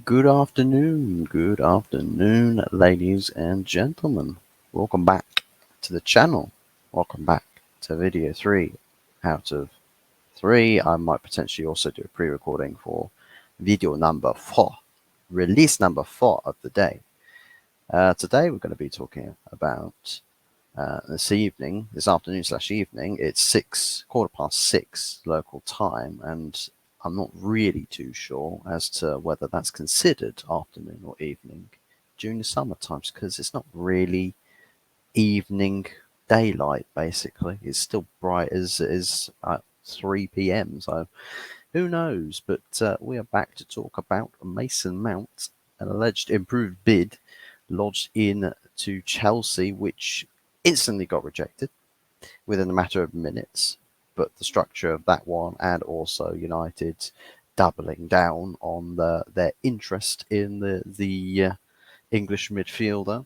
Good afternoon, ladies and gentlemen. Welcome back to the channel. Welcome back to video 3 out of 3. I might potentially also do a pre-recording for video number 4, release number 4 of the day. Today we're going to be talking about this afternoon/evening. It's 6:15 local time, and I'm not really too sure as to whether that's considered afternoon or evening during the summer times, because it's not really evening daylight. Basically, it's still bright as it is at 3 p.m. So who knows? But we are back to talk about Mason Mount, an alleged improved bid lodged in to Chelsea, which instantly got rejected within a matter of minutes. But the structure of that one, and also United doubling down on their interest in the English midfielder,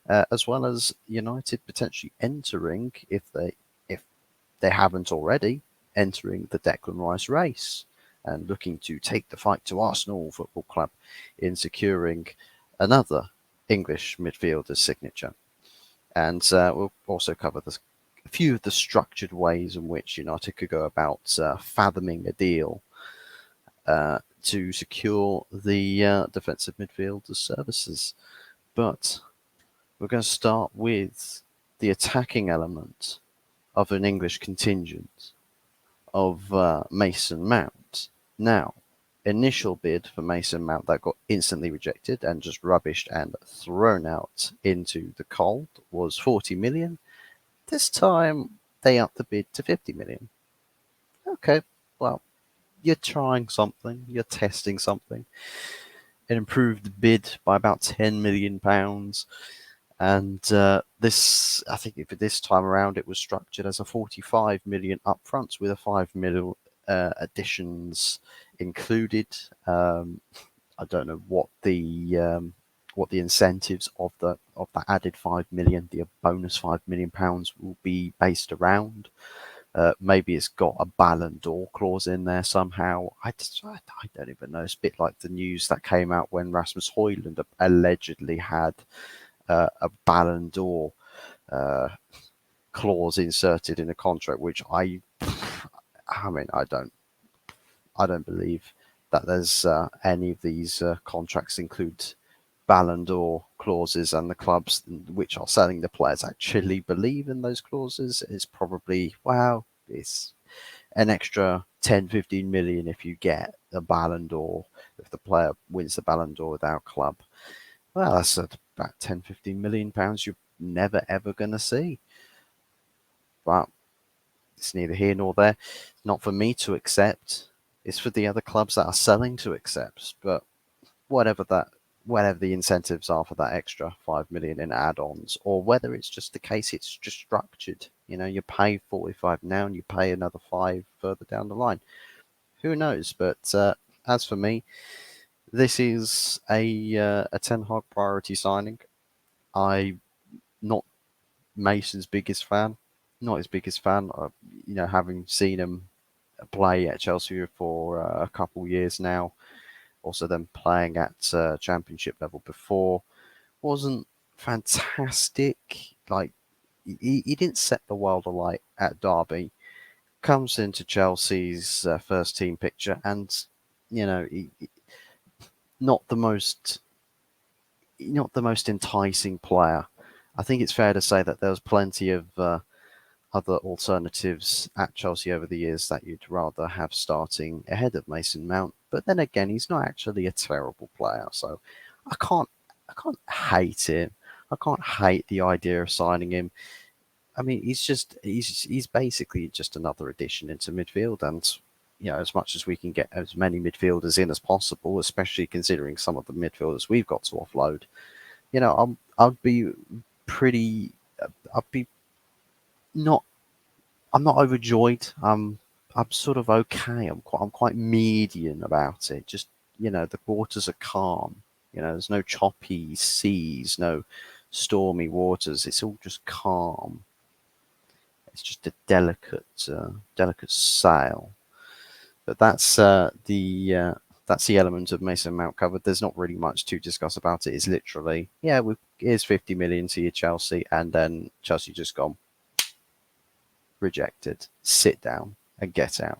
as well as United potentially entering, if they haven't already, entering the Declan Rice race and looking to take the fight to Arsenal Football Club in securing another English midfielder's signature. And we'll also cover a few of the structured ways in which United could go about fathoming a deal to secure the defensive midfielder's services. But we're going to start with the attacking element of an English contingent of Mason Mount. Now, initial bid for Mason Mount that got instantly rejected and just rubbished and thrown out into the cold was 40 million. This time they upped the bid to 50 million. Okay, well, you're trying something, you're testing something. It improved the bid by about £10 million. And I think for this time around, it was structured as a 45 million upfront with a 5 million additions included. I don't know what the incentives of the added 5 million, the bonus £5 million, will be based around. Maybe it's got a Ballon d'Or clause in there somehow. I don't even know. It's a bit like the news that came out when Rasmus Højlund allegedly had a Ballon d'Or clause inserted in a contract, which I mean, I don't believe that there's any of these contracts include Ballon d'Or clauses, and the clubs which are selling the players actually believe in those clauses. It's probably, wow, it's an extra 10-15 million if you get a Ballon d'Or, if the player wins the Ballon d'Or with our club. Well, that's about 10-15 million pounds you're never ever going to see. But it's neither here nor there. It's not for me to accept. It's for the other clubs that are selling to accept. But whatever the incentives are for that extra 5 million in add-ons, or whether it's just the case it's just structured. You pay 45 now and you pay another 5 further down the line. Who knows? But as for me, this is a Ten Hag priority signing. I'm not Mason's biggest fan. Not his biggest fan. Having seen him play at Chelsea for a couple years now, also them playing at championship level before, wasn't fantastic. Like, he didn't set the world alight at Derby. Comes into Chelsea's first team picture, and not the most enticing player. I think it's fair to say that there was plenty of other alternatives at Chelsea over the years that you'd rather have starting ahead of Mason Mount. But then again, he's not actually a terrible player, so I can't hate him. I can't hate the idea of signing him. I mean, he's basically just another addition into midfield, and as much as we can get as many midfielders in as possible, especially considering some of the midfielders we've got to offload. I'd be pretty. I'd be not. I'm not overjoyed. I'm sort of okay. I'm quite median about it. Just the waters are calm. There's no choppy seas, no stormy waters. It's all just calm. It's just a delicate sail. But that's the that's the element of Mason Mount covered. There's not really much to discuss about it. It's literally, yeah, here's 50 million to your Chelsea, and then Chelsea just gone rejected. Sit down and get out.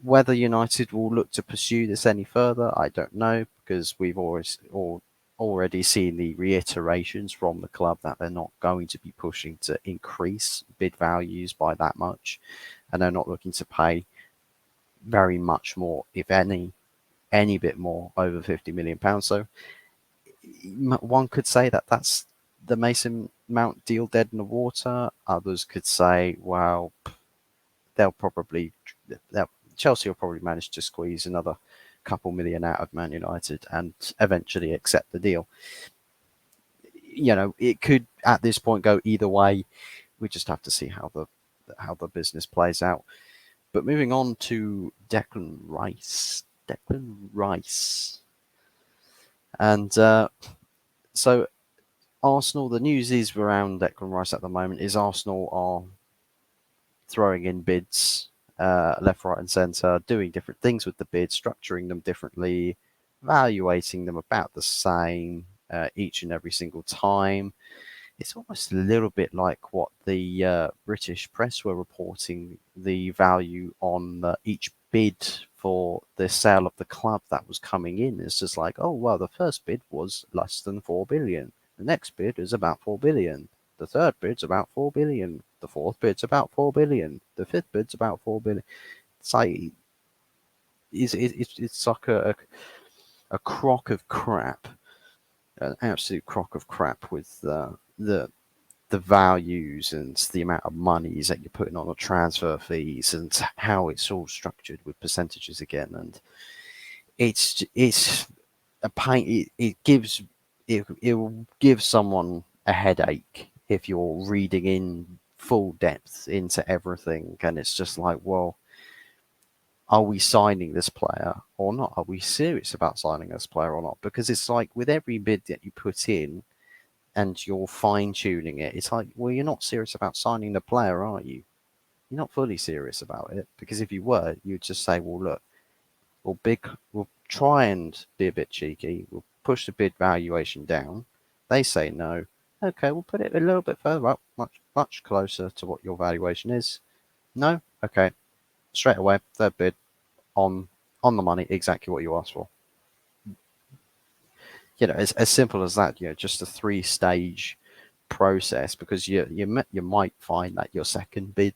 Whether United will look to pursue this any further, I don't know, because we've already seen the reiterations from the club that they're not going to be pushing to increase bid values by that much, and they're not looking to pay very much more, if any bit more, over £50 million. So one could say that that's the Mason Mount deal dead in the water. Others could say, well, they'll Chelsea will probably manage to squeeze another couple million out of Man United and eventually accept the deal. It could at this point go either way. We just have to see how the business plays out. But moving on to Declan Rice. And so Arsenal, the news is around Declan Rice at the moment is Arsenal are throwing in bids left, right and centre, doing different things with the bids, structuring them differently, evaluating them about the same each and every single time. It's almost a little bit like what the British press were reporting, the value on each bid for the sale of the club that was coming in. It's just like, oh, well, the first bid was less than 4 billion. The next bid is about 4 billion. The third bid's about 4 billion. The fourth bid's about 4 billion. The fifth bid's about 4 billion. It's like, it's like a crock of crap, an absolute crock of crap with the values and the amount of monies that you're putting on the transfer fees and how it's all structured with percentages again. And it's a pain. It will give someone a headache if you're reading in full depth into everything, and it's just like, well, are we signing this player or not? Are we serious about signing this player or not? Because it's like with every bid that you put in and you're fine tuning it, it's like, well, you're not serious about signing the player, are you? You're not fully serious about it, because if you were, you'd just say, well, look, we'll try and be a bit cheeky. We'll push the bid valuation down. They say no. Okay, we'll put it a little bit further up, much closer to what your valuation is. No? Okay. Straight away, third bid on the money, exactly what you asked for. As simple as that. Just a 3-stage process, because you might find that your second bid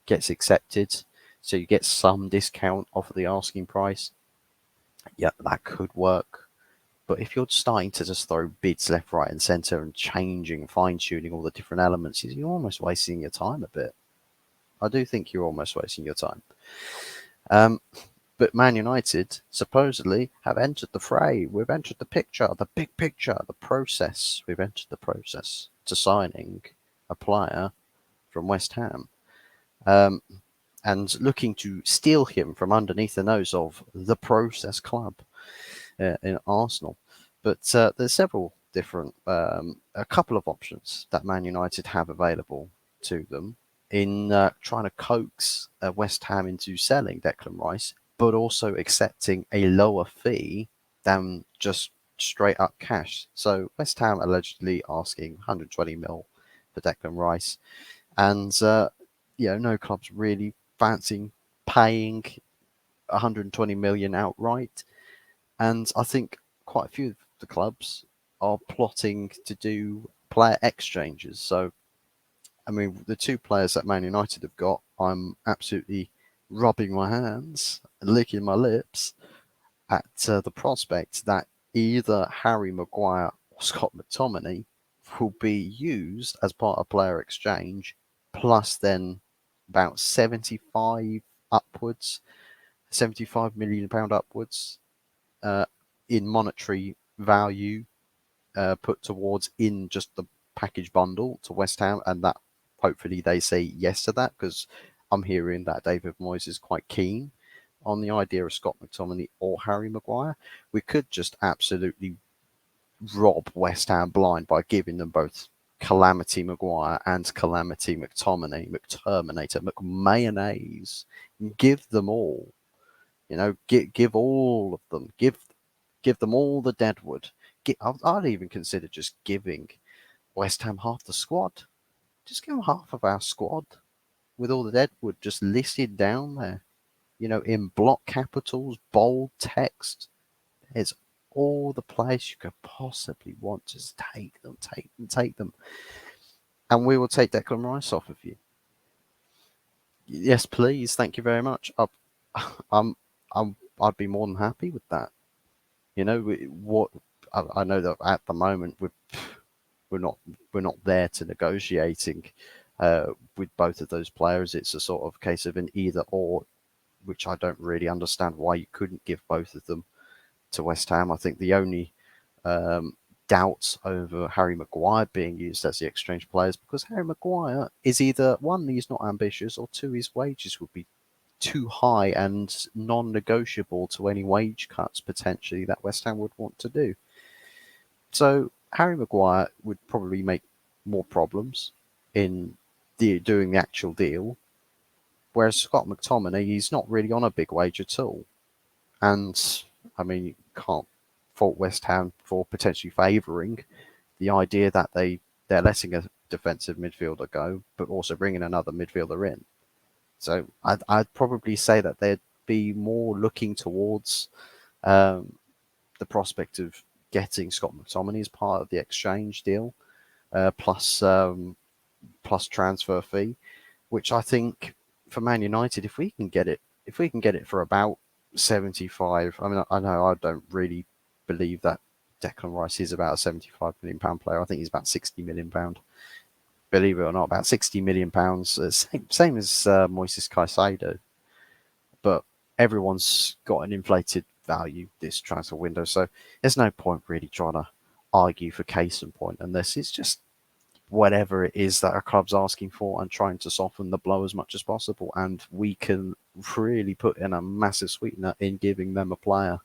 gets accepted, so you get some discount off of the asking price. Yeah, that could work. But if you're starting to just throw bids left, right, and centre and changing, fine tuning all the different elements, you're almost wasting your time a bit. I do think you're almost wasting your time. But Man United supposedly have entered the fray. We've entered the picture, the big picture, the process. We've entered the process to signing a player from West Ham, and looking to steal him from underneath the nose of the Process Club in Arsenal. But there's several different, a couple of options that Man United have available to them in trying to coax West Ham into selling Declan Rice, but also accepting a lower fee than just straight up cash. So West Ham allegedly asking 120 mil for Declan Rice, and no club's really fancying paying 120 million outright. And I think quite a few of the clubs are plotting to do player exchanges. So, I mean, the two players that Man United have got, I'm absolutely rubbing my hands and licking my lips at the prospect that either Harry Maguire or Scott McTominay will be used as part of player exchange, plus then about 75 upwards, £75 million upwards in monetary value put towards in just the package bundle to West Ham, and that hopefully they say yes to that, because I'm hearing that David Moyes is quite keen on the idea of Scott McTominay or Harry Maguire. We could just absolutely rob West Ham blind by giving them both Calamity Maguire and Calamity McTominay, McTerminator, McMayonnaise. Give them all You know, give all of them, give them all the deadwood. I'd even consider just giving West Ham half the squad. Just give them half of our squad with all the deadwood just listed down there. You know, in block capitals, bold text. There's all the players you could possibly want. Just take them, take them, take them. And we will take Declan Rice off of you. Yes, please. Thank you very much. I'm, I'd be more than happy with that. You know, what I know that at the moment we're not we're not there to negotiating with both of those players. It's a sort of case of an either or, which I don't really understand why you couldn't give both of them to West Ham. I think the only doubts over Harry Maguire being used as the exchange players because Harry Maguire is either one, he's not ambitious, or two, his wages would be too high and non-negotiable to any wage cuts potentially that West Ham would want to do. So Harry Maguire would probably make more problems in doing the actual deal, whereas Scott McTominay, he's not really on a big wage at all. And I mean, you can't fault West Ham for potentially favouring the idea that they're letting a defensive midfielder go, but also bringing another midfielder in. So I'd probably say that they'd be more looking towards the prospect of getting Scott McTominay as part of the exchange deal, plus transfer fee, which I think for Man United, if we can get it for about 75. I mean, I know I don't really believe that Declan Rice is about a 75 million pound player. I think he's about 60 million pound. Believe it or not, about 60 million pounds. Same as Moises Caicedo, but everyone's got an inflated value this transfer window, so there's no point really trying to argue for case and point unless it's just whatever it is that our club's asking for and trying to soften the blow as much as possible. And we can really put in a massive sweetener in giving them a player.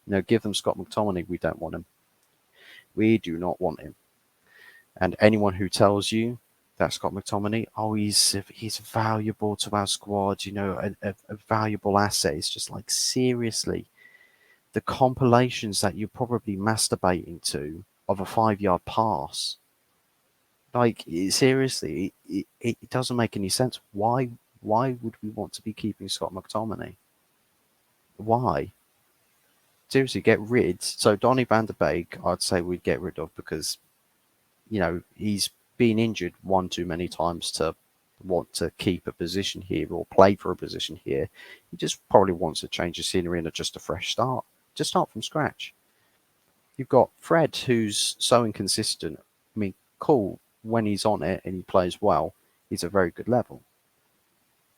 You know, give them Scott McTominay. We don't want him. We do not want him. And anyone who tells you that Scott McTominay, oh, he's valuable to our squad, you know, a valuable asset, it's just like, seriously, the compilations that you're probably masturbating to of a 5-yard pass, like, seriously, it doesn't make any sense. Why would we want to be keeping Scott McTominay? Why? Seriously, get rid. So Donny van der Beek, I'd say we'd get rid of because, you know, he's been injured one too many times to want to keep a position here or play for a position here. He just probably wants to change the scenery and just a fresh start. Just start from scratch. You've got Fred, who's so inconsistent. I mean, cool, when he's on it and he plays well, he's a very good level.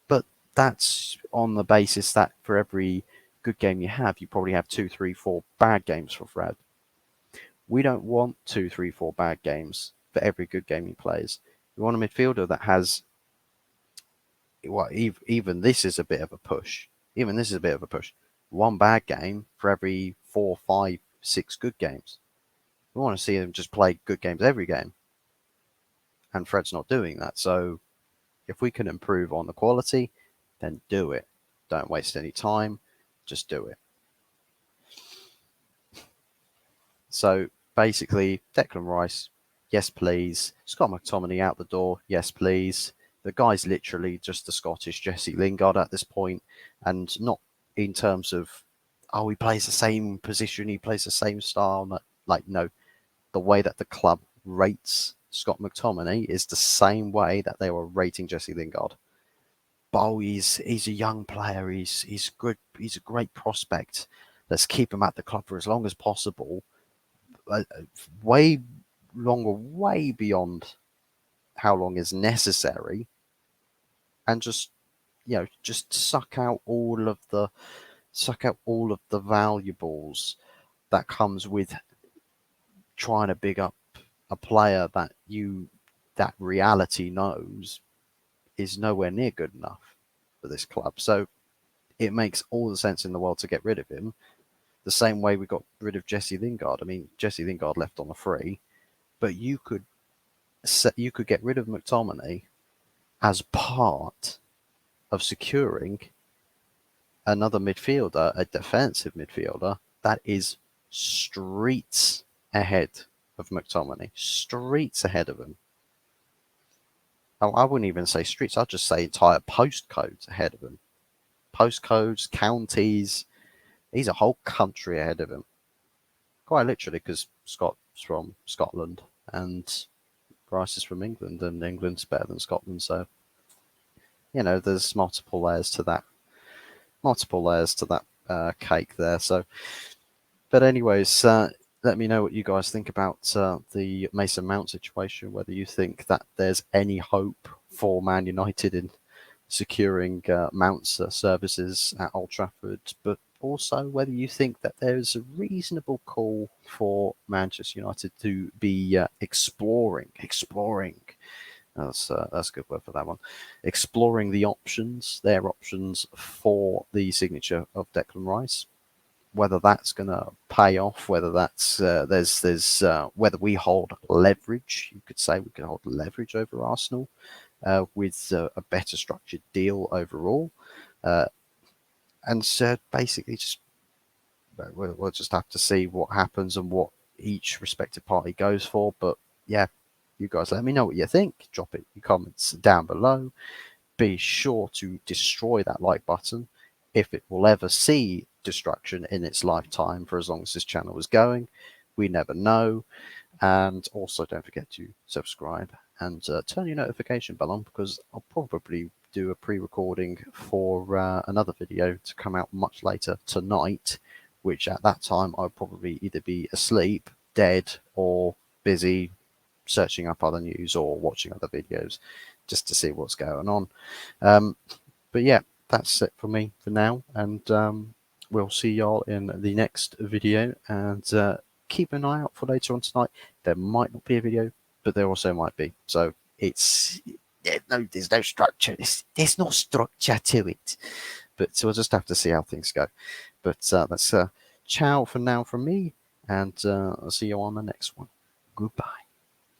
But that's on the basis that for every good game you have, you probably have 2, 3, 4 bad games for Fred. We don't want 2, 3, 4 bad games for every good game he plays. We want a midfielder that has, well, even this is a bit of a push. Even this is a bit of a push. One bad game for every 4, 5, 6 good games. We want to see him just play good games every game. And Fred's not doing that. So if we can improve on the quality, then do it. Don't waste any time. Just do it. So basically, Declan Rice, yes, please. Scott McTominay out the door, yes, please. The guy's literally just the Scottish Jesse Lingard at this point, and not in terms of, oh, he plays the same position, he plays the same style. Like, no, the way that the club rates Scott McTominay is the same way that they were rating Jesse Lingard. But he's a young player. He's good. He's a great prospect. Let's keep him at the club for as long as possible. Way longer, way beyond how long is necessary, and just, you know, just suck out all of the valuables that comes with trying to big up a player that reality knows is nowhere near good enough for this club. So it makes all the sense in the world to get rid of him. The same way we got rid of Jesse Lingard. I mean, Jesse Lingard left on a free, but you could get rid of McTominay as part of securing another midfielder, a defensive midfielder, that is streets ahead of McTominay. Streets ahead of him. I wouldn't even say streets, I'd just say entire postcodes ahead of him. Postcodes, counties. He's a whole country ahead of him. Quite literally, because Scott's from Scotland and Rice is from England, and England's better than Scotland. So, there's multiple layers to that. Cake there. So, but anyways, let me know what you guys think about the Mason Mount situation. Whether you think that there's any hope for Man United in securing Mount's services at Old Trafford, but also whether you think that there's a reasonable call for Manchester United to be exploring. That's a good word for that one. Exploring their options for the signature of Declan Rice. Whether that's going to pay off, whether that's there's whether we hold leverage. You could say we can hold leverage over Arsenal with a better structured deal overall, and so basically just we'll just have to see what happens and what each respective party goes for. But yeah, you guys let me know what you think. Drop it in your comments down below. Be sure to destroy that like button if it will ever see destruction in its lifetime for as long as this channel is going. We never know. And also don't forget to subscribe and turn your notification bell on, because I'll probably do a pre-recording for another video to come out much later tonight, which at that time I'll probably either be asleep, dead, or busy searching up other news or watching other videos just to see what's going on. But yeah, that's it for me for now, and we'll see y'all in the next video, and keep an eye out for later on tonight. There might not be a video, but there also might be. So there's no structure. There's no structure to it. But we'll just have to see how things go. But that's ciao for now from me, and I'll see you on the next one. Goodbye.